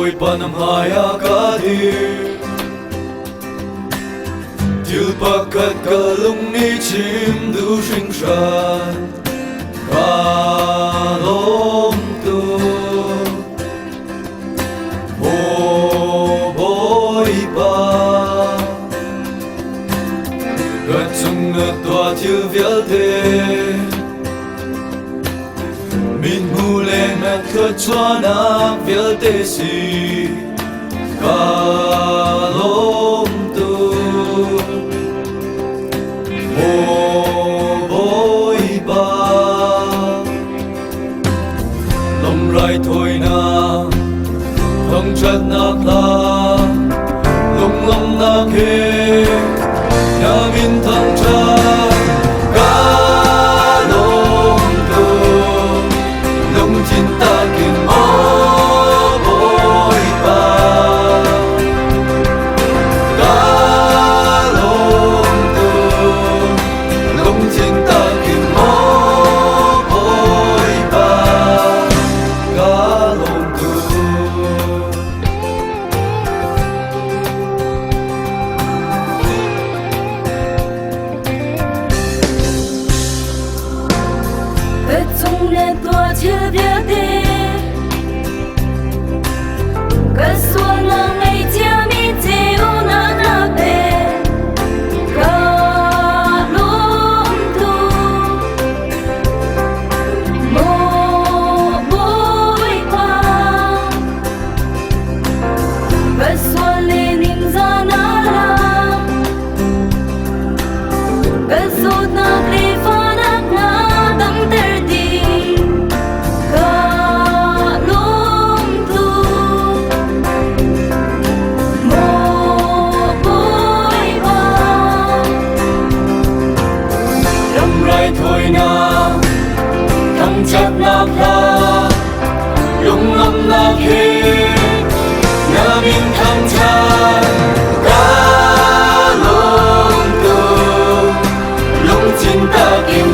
Ôi panamaya kadi Til pakat kalung ni chim du sinh san Kalong tu Hồ bối ba Gật chung ngợt tòa thiêu viết tê Min ngu lên ngạc khớt choa nạc viết tê si Kalong tu Hồ bối ba Lòng rai thôi na Thăng chất nạc la Lung lòng nạc hê Nhà min thăng chất Kalong tu Lòng chín ta kinh mô bối ba Kalong tu Lòng chín ta kinh mô bối ba Kalong tu Cất chung lên tòa chưa biết đi Cất xuống lòng ngày chia mi chiếu nắng nạc bề Cả lúc thu Mô bối qua Cất xuống lên hình ra nà la Cất rút nạc đi pha nạc nà tâm terdi Kalong tu Mô bối ba Lâm rai thôi na Thăng chất nạc la Lung ngâm nạc hê Nhà min thăng chất Kalong tu Lung chín ta kinh